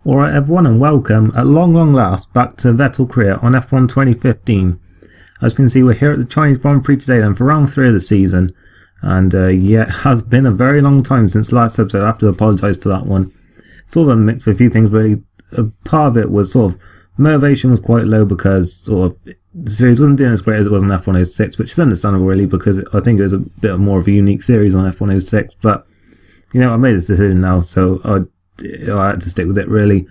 Alright everyone, and welcome at long last back to Vettel career on F1 2015. As you can see, we're here at the Chinese Grand Prix today then for round 3 of the season. And yeah, it has been a very long time since the last episode. I have to apologise for that one. Sort of a mix of a few things really. Part of it was sort of motivation was quite low because sort of the series wasn't doing as great as it was on F106, which is understandable really because I think it was a bit more of a unique series on F106. But you know, I made this decision now, so I had to stick with it really.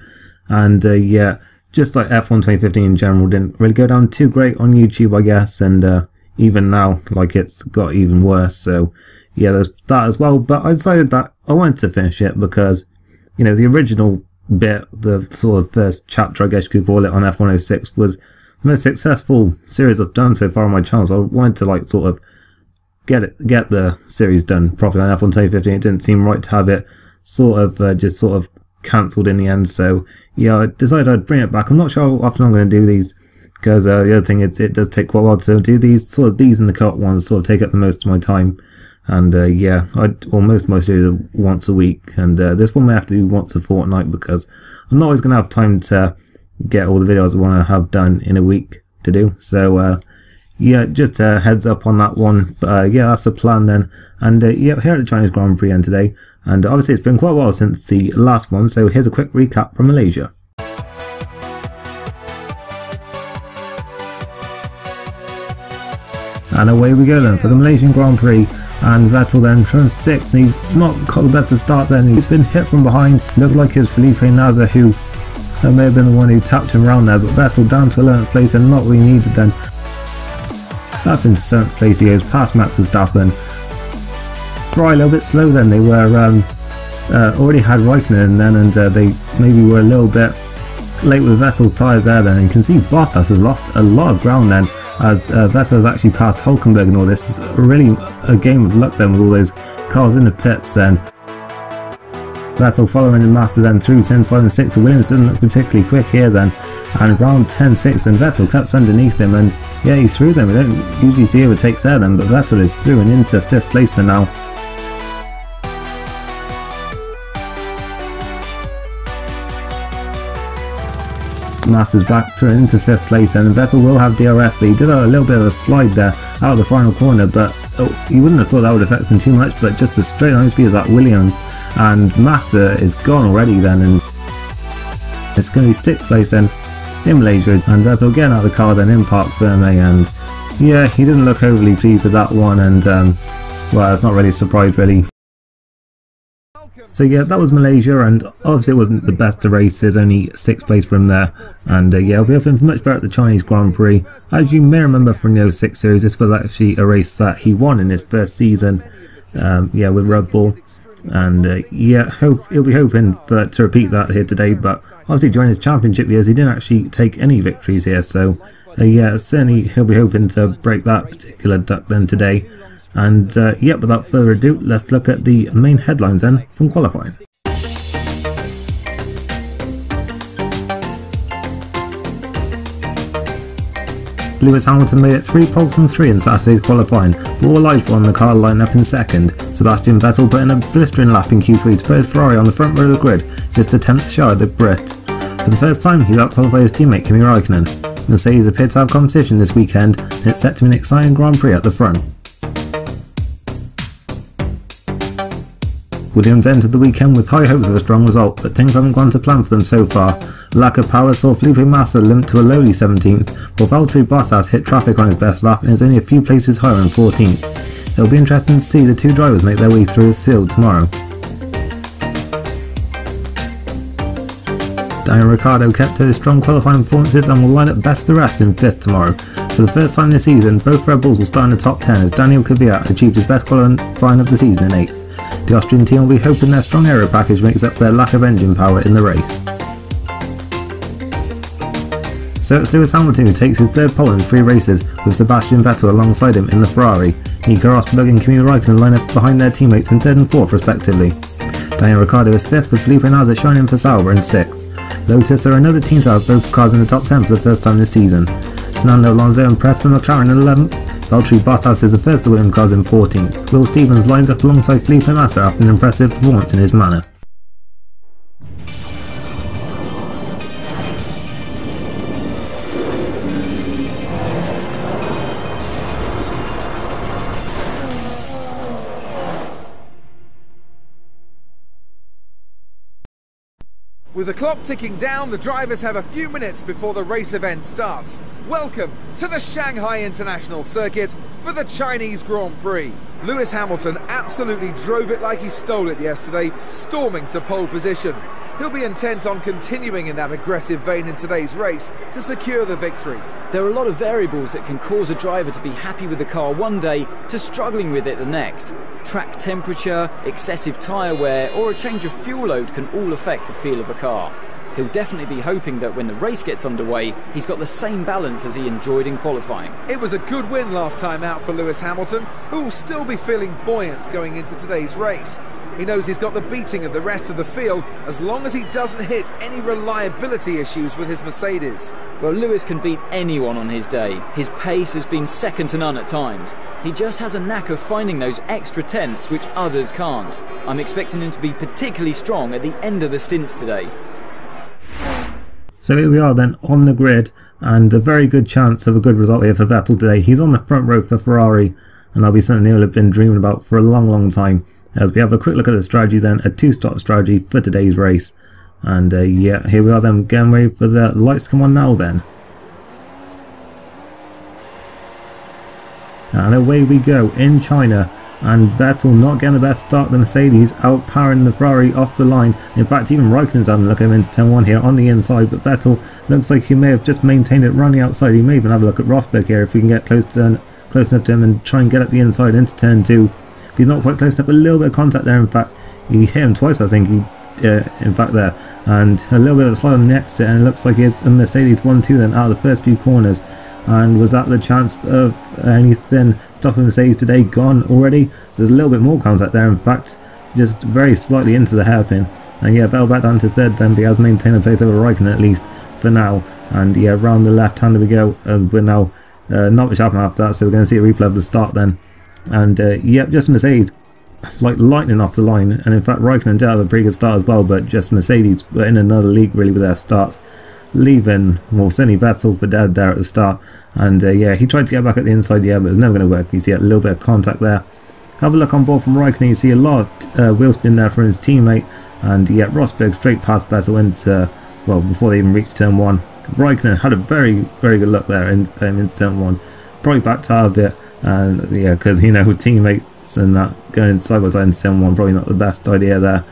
And yeah, just like F1 2015 in general didn't really go down too great on YouTube, I guess, and even now like it's got even worse. So yeah, there's that as well. But I decided that I wanted to finish it because, you know, the original bit, the sort of first chapter I guess you could call it on F106, was the most successful series I've done so far on my channel. So I wanted to like sort of get the series done properly on F1 2015. It didn't seem right to have it sort of just sort of cancelled in the end. So yeah, I decided I'd bring it back. I'm not sure how often I'm going to do these because the other thing is it does take quite a while to do these. These and the co-op ones sort of take up the most of my time. And yeah, most of my series are once a week, and this one may have to be once a fortnight because I'm not always going to have time to get all the videos I want to have done in a week to do. So yeah, just a heads up on that one. But yeah, that's the plan then. And yeah, here at the Chinese Grand Prix end today. And obviously it's been quite a while since the last one, so here's a quick recap from Malaysia. And away we go then for the Malaysian Grand Prix, and Vettel then from 6th, and he's not got the best of start then. He's been hit from behind. Looked like it was Felipe Nasr who may have been the one who tapped him around there, but Vettel down to 11th place and not really needed then. Up into 7th place he goes past Max Verstappen. Probably a little bit slow then. They were already had Raikkonen then, and they maybe were a little bit late with Vettel's tyres there then. And you can see Bottas has lost a lot of ground then, as Vettel has actually passed Hulkenberg and all this. Is really a game of luck then with all those cars in the pits then. Vettel following in Master then through since 5 and 6. The Williams didn't look particularly quick here then, and round 10-6 and Vettel cuts underneath him, and yeah, he's through them. We don't usually see overtakes there then, but Vettel is through and into 5th place for now. Master's back through into 5th place, and Vettel will have DRS, but he did a little bit of a slide there out of the final corner, but you wouldn't have thought that would affect him too much, but just the straight line speed of that Williams, and Master is gone already then, and it's going to be 6th place then in Malaysia, and Vettel getting out of the car then in Park Ferme, and yeah, he didn't look overly pleased with that one, and well, it's not really a surprise really. So yeah, that was Malaysia, and obviously it wasn't the best of races, only 6th place from there. And yeah, I'll be hoping for much better at the Chinese Grand Prix. As you may remember from the 06 series, this was actually a race that he won in his first season, yeah, with Red Bull. And yeah, he'll be hoping to repeat that here today, but obviously during his championship years he didn't actually take any victories here, so yeah, certainly he'll be hoping to break that particular duck then today. And yeah, without further ado, let's look at the main headlines then from qualifying. Lewis Hamilton made it 3 poles from 3 in Saturday's qualifying, but all eyes were on the car lineup in 2nd. Sebastian Vettel put in a blistering lap in Q3 to put his Ferrari on the front row of the grid, just a 10th shy of the Brit. For the first time, he's outqualified his teammate Kimi Raikkonen. Mercedes appear to have competition this weekend, and it's set to be an exciting Grand Prix at the front. Williams entered the weekend with high hopes of a strong result, but things haven't gone to plan for them so far. A lack of power saw Felipe Massa limped to a lowly 17th, while Valtteri Bottas hit traffic on his best lap and is only a few places higher in 14th. It'll be interesting to see the two drivers make their way through the field tomorrow. Daniel Ricciardo kept to his strong qualifying performances and will line up best of the rest in 5th tomorrow. For the first time this season, both Red Bulls will start in the top 10 as Daniel Kvyat achieved his best qualifying of the season in 8th. The Austrian team will be hoping their strong aero package makes up for their lack of engine power in the race. So it's Lewis Hamilton who takes his 3rd pole in 3 races, with Sebastian Vettel alongside him in the Ferrari. Nico Rosberg and Kimi Raikkonen line up behind their teammates in 3rd and 4th respectively. Daniel Ricciardo is 5th, with Felipe Nasr shining for Sauber in 6th. Lotus are another team to have both cars in the top 10 for the first time this season. Fernando Alonso impressed with McLaren in 11th. Valtteri Bottas is the first of Williams cars in 14th. Will Stevens lines up alongside Felipe Massa after an impressive performance in his manner. With the clock ticking down, the drivers have a few minutes before the race event starts. Welcome to the Shanghai International Circuit for the Chinese Grand Prix. Lewis Hamilton absolutely drove it like he stole it yesterday, storming to pole position. He'll be intent on continuing in that aggressive vein in today's race to secure the victory. There are a lot of variables that can cause a driver to be happy with the car one day to struggling with it the next. Track temperature, excessive tyre wear or a change of fuel load can all affect the feel of a car. He'll definitely be hoping that when the race gets underway, he's got the same balance as he enjoyed in qualifying. It was a good win last time out for Lewis Hamilton, who will still be feeling buoyant going into today's race. He knows he's got the beating of the rest of the field as long as he doesn't hit any reliability issues with his Mercedes. Well, Lewis can beat anyone on his day. His pace has been second to none at times. He just has a knack of finding those extra tenths which others can't. I'm expecting him to be particularly strong at the end of the stints today. So here we are then on the grid, and a very good chance of a good result here for Vettel today. He's on the front row for Ferrari, and that'll be something he'll have been dreaming about for a long time. As we have a quick look at the strategy then, a two-stop strategy for today's race. And yeah, here we are then, getting ready for the lights to come on now then. And away we go in China, and Vettel not getting the best start. The Mercedes outpowering the Ferrari off the line. In fact, even Raikkonen's having a look at him into turn 1 here on the inside, but Vettel looks like he may have just maintained it running outside. He may even have a look at Rosberg here if we can get close enough to him and try and get at the inside into turn 2. He's not quite close enough, a little bit of contact there. In fact, he hit him twice, I think, in fact there, and a little bit of a slide on the exit, and it looks like it's a Mercedes 1-2 then out of the first few corners. And was that the chance of anything stopping Mercedes today gone already? So there's a little bit more contact there, in fact, just very slightly into the hairpin. And yeah, Vettel back down to third then, but he has maintained a place over Raikkonen at least for now. And yeah, round the left hand we go, we're now not much happened after that, so we're going to see a replay of the start then. And yep, just Mercedes like lightning off the line, and in fact Raikkonen did have a pretty good start as well, but just Mercedes were in another league really with their starts, leaving, well, sending Vettel for dead there at the start. And yeah, he tried to get back at the inside, yeah, but it was never going to work. You see a little bit of contact there. Have a look on board from Raikkonen, you see a lot of wheel spin there from his teammate, and yeah, Rosberg straight past Vettel into, well, before they even reached turn 1. Raikkonen had a very good look there into turn 1, probably backed out of it. And yeah, because you know, teammates and that going side by side in turn 1, probably not the best idea there,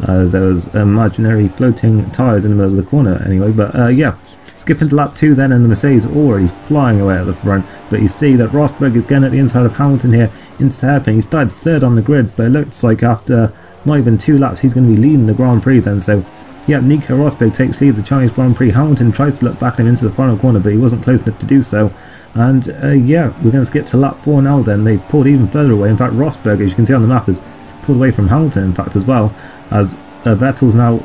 as there was imaginary floating tyres in the middle of the corner anyway. But yeah, skipping to lap 2 then, and the Mercedes already flying away at the front. But you see that Rosberg is getting at the inside of Hamilton here into the hairpin. He started third on the grid, but it looks like after not even 2 laps he's going to be leading the Grand Prix then. So yeah, Nico Rosberg takes lead of the Chinese Grand Prix. Hamilton tries to look back at him into the final corner, but he wasn't close enough to do so. And yeah, we're going to skip to lap 4 now then. They've pulled even further away. In fact, Rosberg, as you can see on the map, has pulled away from Hamilton, in fact, as well. As Vettel's now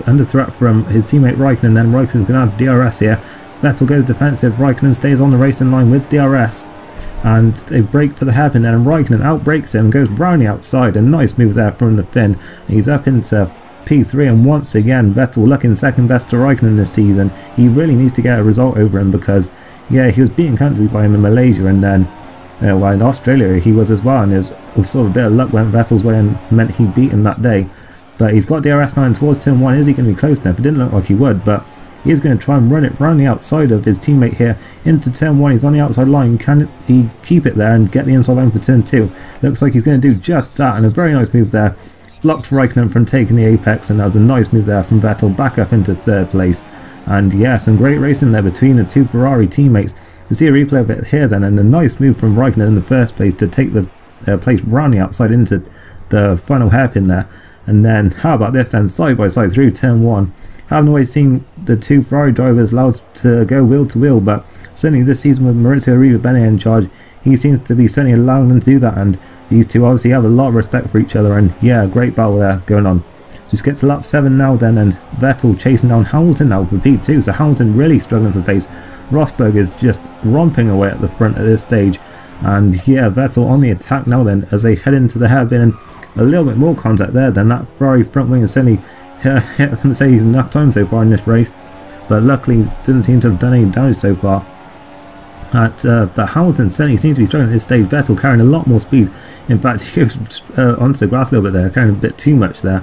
under threat from his teammate Raikkonen. Then Raikkonen's going to have DRS here. Vettel goes defensive. Raikkonen stays on the racing line with DRS. And they break for the hairpin then, and Raikkonen outbrakes him, goes round the outside. A nice move there from the Finn. He's up into P3, and once again Vettel looking second best to Raikkonen this season. He really needs to get a result over him, because yeah, he was beaten comfortably by him in Malaysia, and then well, in Australia he was as well, and there's sort of a bit of luck went Vettel's way and meant he beat him that day. But he's got DRS 9 towards turn 1. Is he going to be close enough? It didn't look like he would, but he is going to try and run it round the outside of his teammate here into turn 1. He's on the outside line. Can he keep it there and get the inside line for turn 2? Looks like he's going to do just that, and a very nice move there. Blocked Raikkonen from taking the apex, and that was a nice move there from Vettel back up into third place. And yeah, some great racing there between the two Ferrari teammates. You see a replay of it here then, and a nice move from Raikkonen in the first place to take the place round the outside into the final hairpin there. And then how about this then, side by side through turn 1. Haven't always seen the two Ferrari drivers allowed to go wheel to wheel, but certainly this season with Maurizio Arriva-Bene in charge, he seems to be certainly allowing them to do that, and these two obviously have a lot of respect for each other. And yeah, great battle there going on. Just get to lap 7 now then, and Vettel chasing down Hamilton now for P2, so Hamilton really struggling for pace. Rosberg is just romping away at the front at this stage, and yeah, Vettel on the attack now then as they head into the hairpin, and a little bit more contact there than that Ferrari front wing has certainly hit the Mercedes enough time so far in this race, but luckily it didn't seem to have done any damage so far. But Hamilton certainly seems to be struggling at this stage. Vettel carrying a lot more speed. In fact, he goes onto the grass a little bit there, carrying a bit too much there.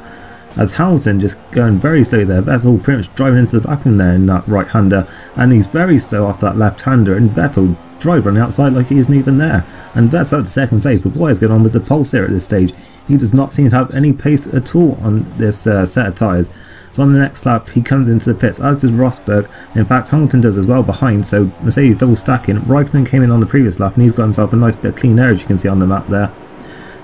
as Hamilton just going very slowly there. Vettel pretty much driving into the back of him there in that right-hander, and he's very slow off that left-hander, and Vettel driving on the outside like he isn't even there. And Vettel up to second place, but what is going on with the pulse here at this stage? He does not seem to have any pace at all on this set of tyres. So on the next lap he comes into the pits, as does Rosberg. In fact Hamilton does as well behind, so Mercedes double stacking. Raikkonen came in on the previous lap and he's got himself a nice bit of clean air, as you can see on the map there.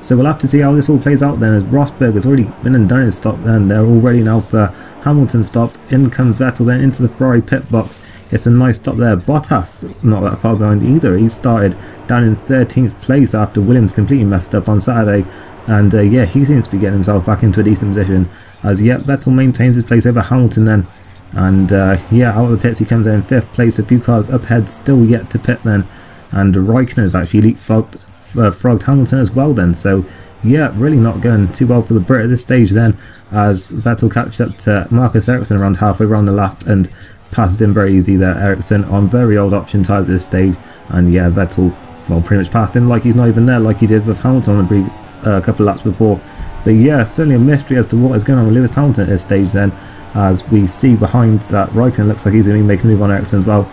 So we'll have to see how this all plays out then, as Rosberg has already been and done his stop, and they're all ready now for Hamilton stop. In comes Vettel then into the Ferrari pit box. It's a nice stop there. Bottas not that far behind either. He started down in 13th place after Williams completely messed up on Saturday, and yeah, he seems to be getting himself back into a decent position, as yeah, Vettel maintains his place over Hamilton then. And yeah, out of the pits he comes in 5th place, a few cars up ahead still yet to pit then, and Raikkonen has actually leapfrogged Hamilton as well then. So yeah, really not going too well for the Brit at this stage then, as Vettel catches up to Marcus Ericsson around halfway around the lap and passes him very easy there. Ericsson on very old option tyres at this stage, and yeah, Vettel, well, pretty much passed him like he's not even there, like he did with Hamilton on the couple of laps before. But yeah, certainly a mystery as to what is going on with Lewis Hamilton at this stage then, as we see behind that Raikkonen looks like he's going to be making a move on Ericsson as well.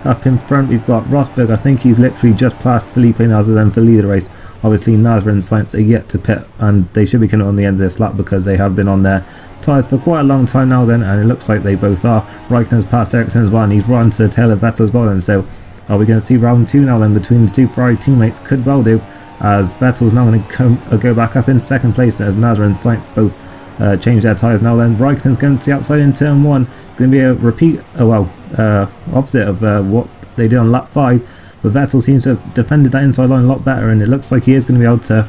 Up in front we've got Rosberg. I think he's literally just passed Felipe Nasr then for lead of the race. Obviously Nasr and Sainz are yet to pit, and they should be coming on the end of this lap because they have been on their tyres for quite a long time now then, and it looks like they both are. Raikkonen has passed Ericsson as well, and he's run to the tail of Vettel as well then. So are we going to see round 2 now then between the two Ferrari teammates? Could well do, as Vettel is now going to go back up in 2nd place as Nasr and Sainz both change their tyres now then. Raikkonen's going to the outside in turn 1. It's going to be a repeat, opposite of what they did on lap 5, but Vettel seems to have defended that inside line a lot better, and it looks like he is going to be able to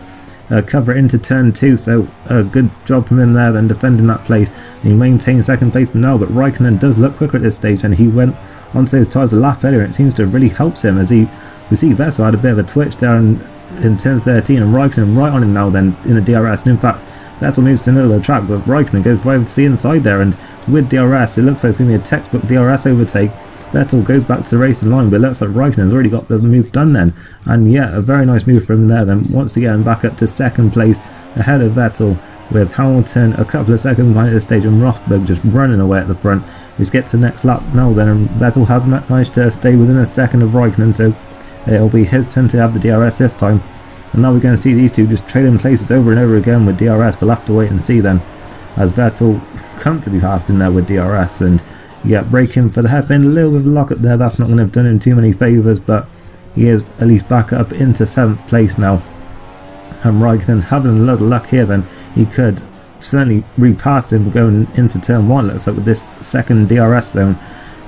cover it into turn 2, so a good job from him there then, defending that place. He maintains 2nd place now, but Raikkonen does look quicker at this stage, and he went onto his tyres a lap earlier, and it seems to have really helped him, as we see Vettel had a bit of a twitch there in turn 13, and Raikkonen right on him now then in the DRS. And in fact Vettel moves to the middle of the track, but Raikkonen goes right over to the inside there, and with DRS it looks like it's going to be a textbook DRS overtake. Vettel goes back to the racing line, but it looks like Raikkonen's already got the move done then, and yeah, a very nice move from him there then, once again back up to 2nd place ahead of Vettel, with Hamilton a couple of seconds behind at this stage and Rosberg just running away at the front. Let's get to the next lap now then, and Vettel have managed to stay within a second of Raikkonen, so it'll be his turn to have the DRS this time. And now we're going to see these two just trading places over and over again with DRS. We'll have to wait and see then, as Vettel comfortably passed in there with DRS, and yeah, braking for the hairpin. A little bit of luck up there, that's not going to have done him too many favours, but he is at least back up into 7th place now. And Raikkonen having a lot of luck here then, he could certainly repass him going into turn 1, looks like, with this 2nd DRS zone.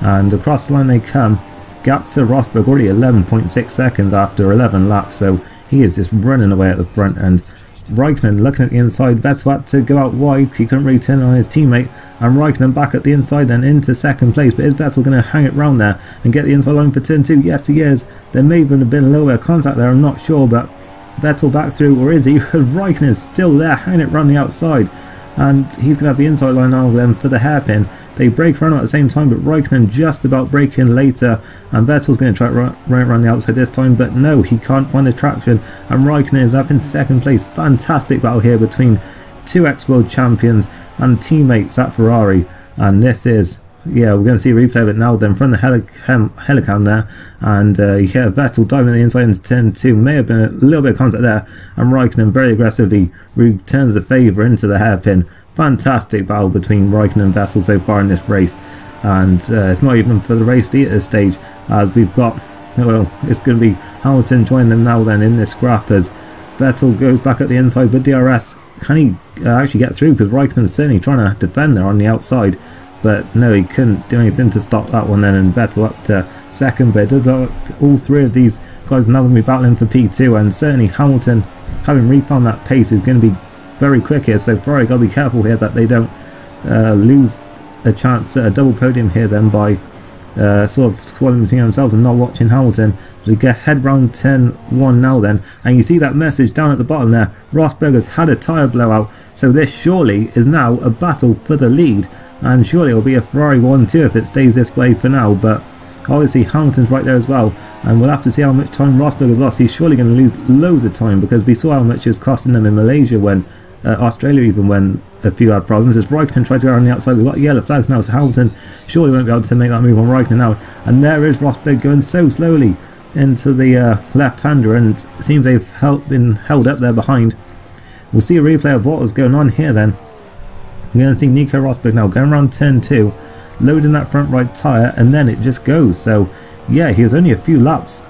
And across the line they come, gap to Rosberg already 11.6 seconds after 11 laps, so he is just running away at the front. And Raikkonen looking at the inside, Vettel had to go out wide, he couldn't really turn on his teammate, and Raikkonen back at the inside then into 2nd place. But is Vettel going to hang it round there and get the inside line for turn 2? Yes he is. There may have been a little bit of contact there, I'm not sure, but Vettel back through, or is he? Raikkonen is still there hanging it round the outside, and he's going to have the inside line now then for the hairpin. They break around at the same time, but Raikkonen just about breaking later, and Vettel's going to try to run around the outside this time, but no, he can't find the traction, and Raikkonen is up in 2nd place. Fantastic battle here between two ex-world champions and teammates at Ferrari, and this is, yeah, we're going to see a replay of it now then from the helicam there, and yeah, Vettel diving the inside into turn 2, may have been a little bit of contact there, and Raikkonen very aggressively returns the favour into the hairpin. Fantastic battle between Raikkonen and Vettel so far in this race, and it's not even for the race at this stage, as we've got, well, it's going to be Hamilton joining them now then in this scrap, as Vettel goes back at the inside with DRS. Can he actually get through, because Raikkonen's certainly trying to defend there on the outside, but no, he couldn't do anything to stop that one then, and Vettel up to 2nd. But it does look like all 3 of these guys are now going to be battling for P2, and certainly Hamilton, having refound that pace, is going to be very quick here, so Ferrari got to be careful here that they don't lose a chance at a double podium here then by sort of squabbling between themselves and not watching Hamilton. We get head round turn 1 now then, and you see that message down at the bottom there, Rosberg has had a tyre blowout, so this surely is now a battle for the lead, and surely it'll be a Ferrari 1-2 if it stays this way for now. But obviously Hamilton's right there as well, and we'll have to see how much time Rosberg has lost. He's surely going to lose loads of time, because we saw how much it was costing them in Malaysia when Australia even when a few had problems. As Raikkonen tried to go around the outside, we've got yellow flags now, so Hamilton surely won't be able to make that move on Raikkonen now. And there is Rosberg going so slowly into the left-hander, and it seems they've been held up there behind. We'll see a replay of what was going on here then. We're going to see Nico Rosberg now going around turn 2, loading that front right tyre, and then it just goes. So yeah, he was only a few laps.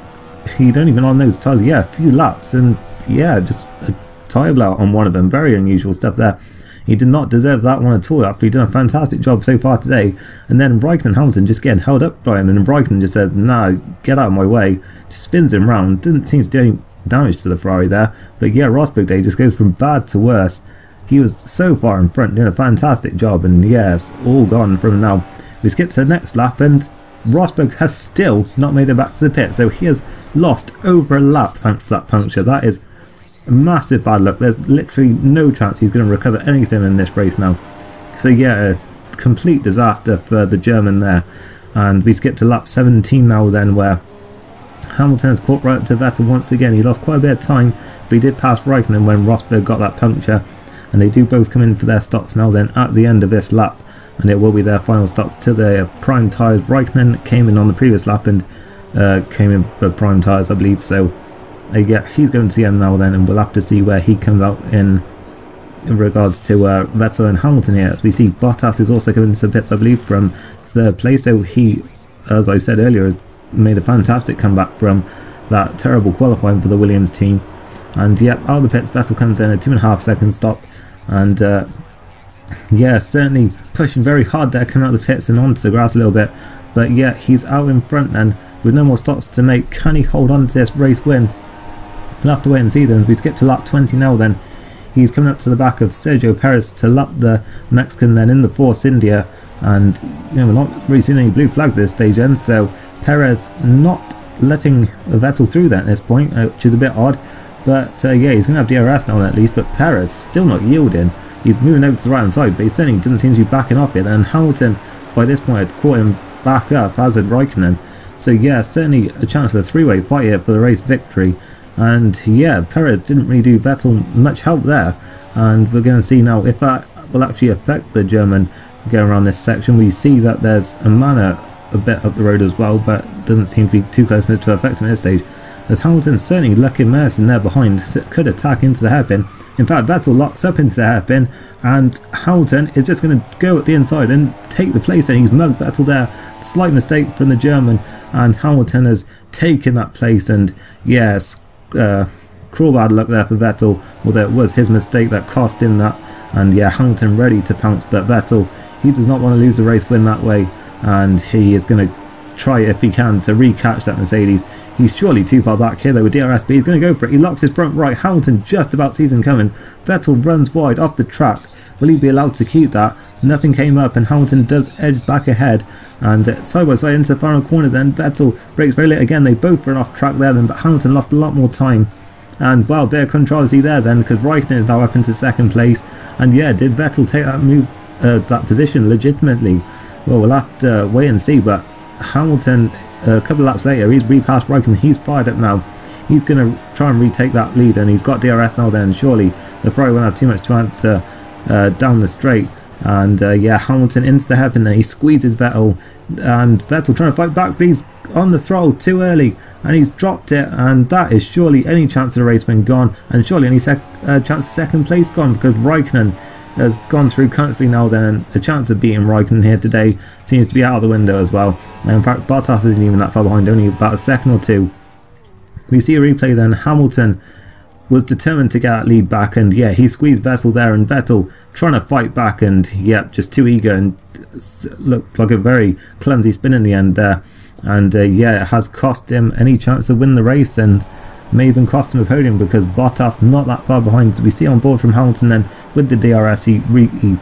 He'd only been on those tyres, yeah, a few laps, and yeah, just a tyre blowout on one of them. Very unusual stuff there. He did not deserve that one at all after he'd done a fantastic job so far today. And then Raikkonen and Hamilton just getting held up by him, and Raikkonen just said, nah, get out of my way. Just spins him round. Didn't seem to do any damage to the Ferrari there. But yeah, Rosberg Day just goes from bad to worse. He was so far in front, doing a fantastic job, and yes, all gone from now. We skip to the next lap, and Rosberg has still not made it back to the pit, so he has lost over a lap thanks to that puncture. That is massive bad luck. There's literally no chance he's going to recover anything in this race now. So yeah, a complete disaster for the German there. And we skip to lap 17 now then, where Hamilton has caught right up to Vettel once again. He lost quite a bit of time, but he did pass Raikkonen when Rosberg got that puncture. And they do both come in for their stops now then at the end of this lap, and it will be their final stop to their prime tyres. Raikkonen came in on the previous lap and came in for prime tyres, I believe, so yeah, he's going to the end now then, and we'll have to see where he comes out in regards to Vettel and Hamilton here. As we see Bottas is also coming into the pits, I believe, from 3rd place, so he, as I said earlier, has made a fantastic comeback from that terrible qualifying for the Williams team. And yeah, out of the pits, Vettel comes in a 2.5 second stop, and yeah, certainly pushing very hard there, coming out of the pits and onto the grass a little bit. But yeah, he's out in front then with no more stops to make. Can he hold on to this race win? We'll have to wait and see then. As we skip to lap 20 now then, he's coming up to the back of Sergio Perez to lap the Mexican then in the Force India. And you know, we're not really seeing any blue flags at this stage then, so Perez not letting Vettel through that at this point, which is a bit odd. But yeah, he's going to have DRS now at least, but Perez still not yielding. He's moving over to the right hand side, but he certainly doesn't seem to be backing off it. And Hamilton, by this point, had caught him back up, as had Raikkonen. So yeah, certainly a chance for a three-way fight here for the race victory. And yeah, Perez didn't really do Vettel much help there. And we're going to see now if that will actually affect the German going around this section. We see that there's a manor a bit up the road as well, but doesn't seem to be too close enough to affect him at this stage. As Hamilton's certainly lucky Merson there behind, could attack into the hairpin. In fact, Vettel locks up into the hairpin, and Hamilton is just going to go at the inside and take the place, and he's mugged Vettel there. Slight mistake from the German, and Hamilton has taken that place, and yes, cruel bad luck there for Vettel, although it was his mistake that cost him that. And yeah, Hamilton ready to pounce, but Vettel, he does not want to lose the race win that way, and he is going to try if he can to recatch that Mercedes. He's surely too far back here though with DRS, but he's going to go for it. He locks his front right. Hamilton just about sees him coming. Vettel runs wide off the track. Will he be allowed to keep that? Nothing came up, and Hamilton does edge back ahead, and side by side into the final corner then. Vettel brakes very late again. They both run off track there then, but Hamilton lost a lot more time. And well, bit of controversy there then, because Raikkonen is now up into 2nd place. And yeah, did Vettel take that move, that position legitimately? Well, we'll have to wait and see, but Hamilton, a couple of laps later, he's repassed Raikkonen. He's fired up now. He's going to try and retake that lead, and he's got DRS now then. Surely the Ferrari won't have too much chance down the straight. And yeah, Hamilton into the hairpin, and he squeezes Vettel, and Vettel trying to fight back, but he's on the throttle too early, and he's dropped it, and that is surely any chance of the race been gone, and surely any chance of 2nd place gone, because Raikkonen has gone through comfortably now then, and a chance of beating Raikkonen here today seems to be out of the window as well. And in fact, Bottas isn't even that far behind, only about a second or two. We see a replay then. Hamilton was determined to get that lead back, and yeah, he squeezed Vettel there, and Vettel trying to fight back, and yep, just too eager, and looked like a very clumsy spin in the end there. And yeah, it has cost him any chance to win the race, and may even cost him a podium, because Bottas not that far behind. So we see on board from Hamilton then with the DRS, he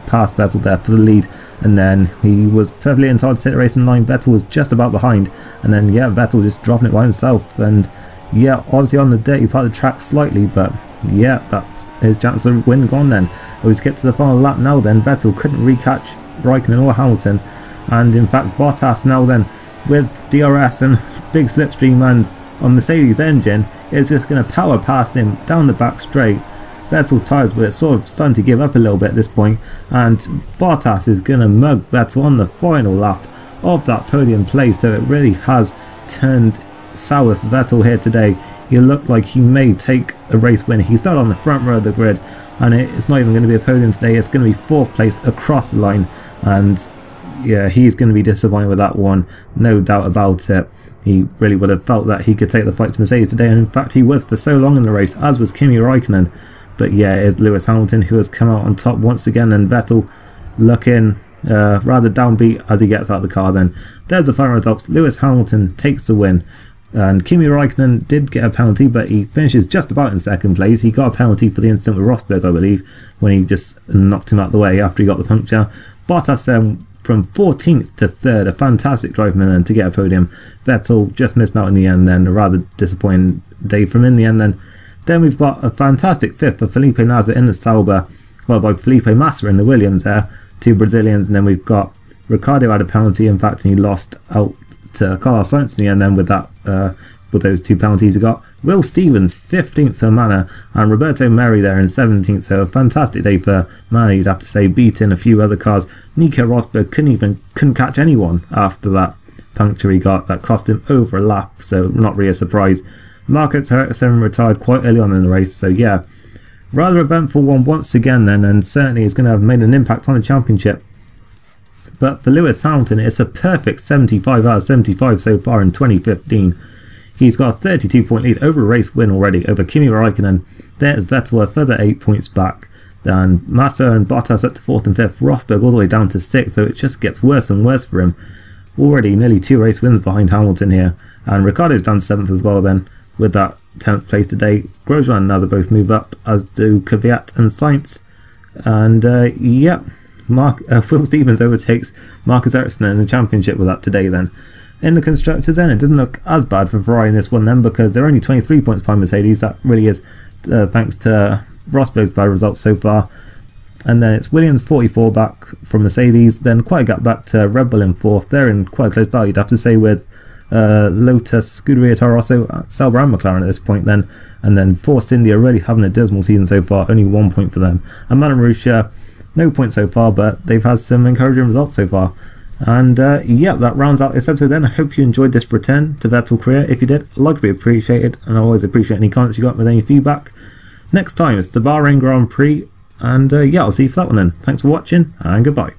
passed Vettel there for the lead, and then he was perfectly entitled to set the race in line. Vettel was just about behind, and then yeah, Vettel just dropping it by himself, and yeah, obviously on the dirty part of the track slightly, but yeah, that's his chance of win gone then. We skip to the final lap now then. Vettel couldn't recatch Raikkonen or Hamilton, and in fact Bottas now then with DRS and big slipstream and on Mercedes engine is just going to power past him down the back straight. Vettel's tyres were sort of starting to give up a little bit at this point, and Bottas is going to mug Vettel on the final lap of that podium place. So it really has turned sour for Vettel here today. He looked like he may take a race win. He started on the front row of the grid, and it's not even going to be a podium today. It's going to be 4th place across the line, and yeah, he's going to be disappointed with that one, no doubt about it. He really would have felt that he could take the fight to Mercedes today, and in fact he was for so long in the race, as was Kimi Raikkonen. But yeah, it is Lewis Hamilton who has come out on top once again, and Vettel looking rather downbeat as he gets out of the car. Then there's the final results. Lewis Hamilton takes the win, and Kimi Raikkonen did get a penalty, but he finishes just about in 2nd place. He got a penalty for the incident with Rosberg, I believe, when he just knocked him out of the way after he got the puncture. Bottas from 14th to 3rd, a fantastic drive from him then to get a podium. Vettel just missed out in the end then, a rather disappointing day from in the end then. Then we've got a fantastic 5th for Felipe Nasr in the Sauber, followed by Felipe Massa in the Williams there, 2 Brazilians, and then we've got Ricciardo had a penalty, in fact, and he lost out to Carlos Sainz in the end then with that, with those 2 penalties he got. Will Stevens 15th for Manor, and Roberto Merri there in 17th, so a fantastic day for Manor, you'd have to say, beating a few other cars. Nico Rosberg couldn't catch anyone after that puncture he got, that cost him over a lap, so not really a surprise. Marcus Ericsson retired quite early on in the race, so yeah, rather eventful one once again then, and certainly is going to have made an impact on the championship. But for Lewis Hamilton, it's a perfect 75 out of 75 so far in 2015. He's got a 32-point lead over a race win already over Kimi Raikkonen. There's Vettel a further 8 points back. Then Massa and Bottas up to 4th and 5th. Rosberg all the way down to 6th, so it just gets worse and worse for him. Already nearly 2 race wins behind Hamilton here. And Ricciardo's down to 7th as well then, with that 10th place today. Grosjean and Nasr both move up, as do Kvyat and Sainz. And yep, Will Stevens overtakes Marcus Ericsson in the championship with that today then. In the constructors then, it doesn't look as bad for Ferrari in this one then, because they're only 23 points behind Mercedes. That really is thanks to Rosberg's bad results so far. And then it's Williams 44 back from Mercedes, then quite a gap back to Red Bull in 4th. They're in quite a close battle, you'd have to say, with Lotus, Scuderia Toro Rosso, Sauber and McLaren at this point then. And then Force India really having a dismal season so far, only 1 point for them. And Madame Russia, no points so far, but they've had some encouraging results so far. And yeah, that rounds out this episode then. I hope you enjoyed this return to Vettel career. If you did, a like would be appreciated, and I always appreciate any comments you got with any feedback. Next time it's the Bahrain Grand Prix, and yeah, I'll see you for that one then. Thanks for watching, and goodbye.